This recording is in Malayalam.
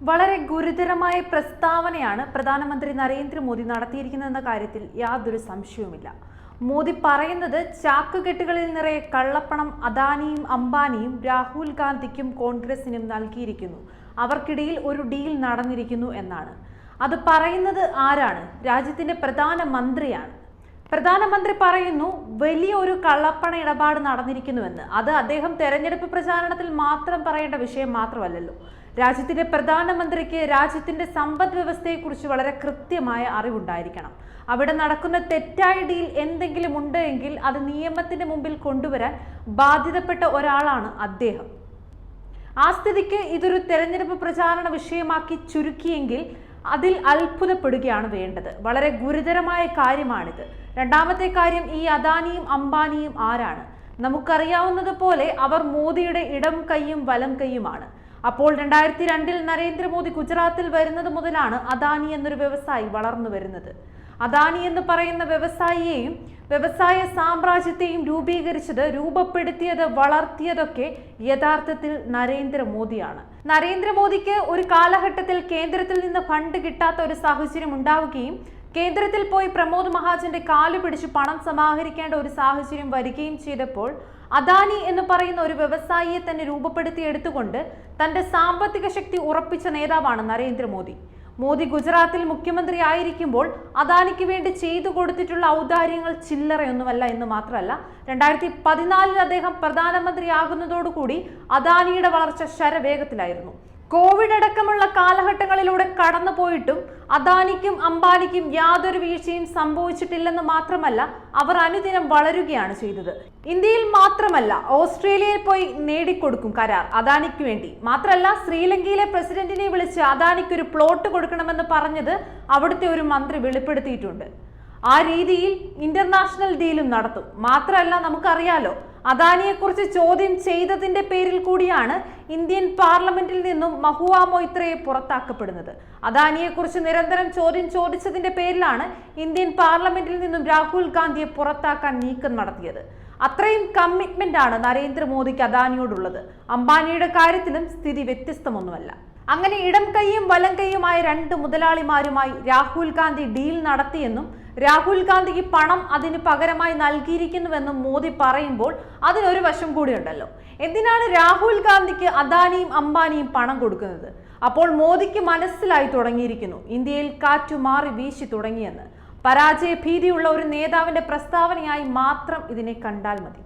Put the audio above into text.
വളരെ ഗുരുതരമായ പ്രസ്താവനയാണ് പ്രധാനമന്ത്രി നരേന്ദ്രമോദി നടത്തിയിരിക്കുന്നതെന്ന കാര്യത്തിൽ യാതൊരു സംശയവുമില്ല. മോദി പറയുന്നത് ചാക്കുകെട്ടുകളിൽ നിറയെ കള്ളപ്പണം അദാനിയും അംബാനിയും രാഹുൽ ഗാന്ധിക്കും കോൺഗ്രസിനും നൽകിയിരിക്കുന്നു, അവർക്കിടയിൽ ഒരു ഡീൽ നടന്നിരിക്കുന്നു എന്നാണ്. അത് പറയുന്നത് ആരാണ്? രാജ്യത്തിന്റെ പ്രധാനമന്ത്രിയാണ്. പ്രധാനമന്ത്രി പറയുന്നു വലിയ ഒരു കള്ളപ്പണ ഇടപാട് നടന്നിരിക്കുന്നുവെന്ന്. അത് അദ്ദേഹം തെരഞ്ഞെടുപ്പ് പ്രചാരണത്തിൽ മാത്രം പറയേണ്ട വിഷയം മാത്രമല്ലല്ലോ. രാജ്യത്തിന്റെ പ്രധാനമന്ത്രിക്ക് രാജ്യത്തിന്റെ സമ്പദ് വ്യവസ്ഥയെക്കുറിച്ച് വളരെ കൃത്യമായ അറിവുണ്ടായിരിക്കണം. അവിടെ നടക്കുന്ന തെറ്റായ ഡീൽ എന്തെങ്കിലും ഉണ്ട് എങ്കിൽ അത് നിയമത്തിന്റെ മുമ്പിൽ കൊണ്ടുവരാൻ ബാധ്യതപ്പെട്ട ഒരാളാണ് അദ്ദേഹം. ആ സ്ഥിതിക്ക് ഇതൊരു തെരഞ്ഞെടുപ്പ് പ്രചാരണ വിഷയമാക്കി ചുരുക്കിയെങ്കിൽ അതിൽ അത്ഭുതപ്പെടുകയാണ് വേണ്ടത്. വളരെ ഗുരുതരമായ കാര്യമാണിത്. രണ്ടാമത്തെ കാര്യം, ഈ അദാനിയും അംബാനിയും ആരാണ്? നമുക്കറിയാവുന്നതുപോലെ അവർ മോദിയുടെ ഇടം കൈയും വലം കൈയുമാണ്. അപ്പോൾ 2002 നരേന്ദ്രമോദി ഗുജറാത്തിൽ വരുന്നത് മുതലാണ് അദാനി എന്നൊരു വ്യവസായി വളർന്നു വരുന്നത്. അദാനി എന്ന് പറയുന്ന വ്യവസായിയെയും വ്യവസായ സാമ്രാജ്യത്തെയും രൂപപ്പെടുത്തിയത് വളർത്തിയതൊക്കെ യഥാർത്ഥത്തിൽ നരേന്ദ്രമോദിയാണ്. നരേന്ദ്രമോദിക്ക് ഒരു കാലഘട്ടത്തിൽ കേന്ദ്രത്തിൽ നിന്ന് ഫണ്ട് കിട്ടാത്ത ഒരു സാഹചര്യം ഉണ്ടാവുകയും കേന്ദ്രത്തിൽ പോയി പ്രമോദ് മഹാജന്റെ കാല് പിടിച്ച് പണം സമാഹരിക്കേണ്ട ഒരു സാഹചര്യം വരികയും ചെയ്തപ്പോൾ അദാനി എന്ന് പറയുന്ന ഒരു വ്യവസായിയെ തന്നെ രൂപപ്പെടുത്തിയെടുത്തുകൊണ്ട് തന്റെ സാമ്പത്തിക ശക്തി ഉറപ്പിച്ച നേതാവാണ് നരേന്ദ്രമോദി. മോദി ഗുജറാത്തിൽ മുഖ്യമന്ത്രി ആയിരിക്കുമ്പോൾ അദാനിക്ക് വേണ്ടി ചെയ്തു കൊടുത്തിട്ടുള്ള ഔദാര്യങ്ങൾ ചില്ലറയൊന്നുമല്ല എന്ന് മാത്രമല്ല, 2014 അദ്ദേഹം പ്രധാനമന്ത്രിയാകുന്നതോടുകൂടി അദാനിയുടെ വളർച്ച ശരവേഗത്തിലായിരുന്നു. കോവിഡ് അടക്കമുള്ള കാലഘട്ടങ്ങളിലൂടെ കടന്നുപോയിട്ടും അദാനിക്കും അംബാനിക്കും യാതൊരു വീഴ്ചയും സംഭവിച്ചിട്ടില്ലെന്ന് മാത്രമല്ല, അവർ അനുദിനം വളരുകയാണ് ചെയ്തത്. ഇന്ത്യയിൽ മാത്രമല്ല, ഓസ്ട്രേലിയയിൽ പോയി നേടിക്കൊടുക്കും കരാർ അദാനിക്ക് വേണ്ടി. മാത്രമല്ല, ശ്രീലങ്കയിലെ പ്രസിഡന്റിനെ വിളിച്ച് അദാനിക്ക് ഒരു പ്ലോട്ട് കൊടുക്കണമെന്ന് പറഞ്ഞത് അവിടുത്തെ ഒരു മന്ത്രി വെളിപ്പെടുത്തിയിട്ടുണ്ട്. ആ രീതിയിൽ ഇന്റർനാഷണൽ ഡീലും നടത്തും. മാത്രമല്ല, നമുക്കറിയാലോ, അദാനിയെക്കുറിച്ച് ചോദ്യം ചെയ്തതിന്റെ പേരിൽ കൂടിയാണ് ഇന്ത്യൻ പാർലമെന്റിൽ നിന്നും മഹുവ മൊയ്ത്രയെ പുറത്താക്കപ്പെടുന്നത്. അദാനിയെക്കുറിച്ച് നിരന്തരം ചോദ്യം ചോദിച്ചതിന്റെ പേരിലാണ് ഇന്ത്യൻ പാർലമെന്റിൽ നിന്നും രാഹുൽ ഗാന്ധിയെ പുറത്താക്കാൻ നീക്കം നടത്തിയത്. അത്രയും കമ്മിറ്റ്മെന്റ് ആണ് നരേന്ദ്രമോദിക്ക് അദാനിയോടുള്ളത്. അംബാനിയുടെ കാര്യത്തിലും സ്ഥിതി വ്യത്യസ്തമൊന്നുമല്ല. അങ്ങനെ ഇടം കൈയും വലം കൈയുമായ രണ്ട് മുതലാളിമാരുമായി രാഹുൽ ഗാന്ധി ഡീൽ നടത്തിയെന്നും രാഹുൽ ഗാന്ധിക്ക് പണം അതിന് പകരമായി നൽകിയിരിക്കുന്നുവെന്നും മോദി പറയുമ്പോൾ അതിനൊരു വശം കൂടിയുണ്ടല്ലോ. എന്തിനാണ് രാഹുൽ ഗാന്ധിക്ക് അദാനിയും അംബാനിയും പണം കൊടുക്കുന്നത്? അപ്പോൾ മോദിക്ക് മനസ്സിലായി തുടങ്ങിയിരിക്കുന്നു ഇന്ത്യയിൽ കാറ്റു മാറി വീശി തുടങ്ങിയെന്ന്. പരാജയ ഭീതിയുള്ള ഒരു നേതാവിന്റെ പ്രസ്താവനയായി മാത്രം ഇതിനെ കണ്ടാൽ മതി.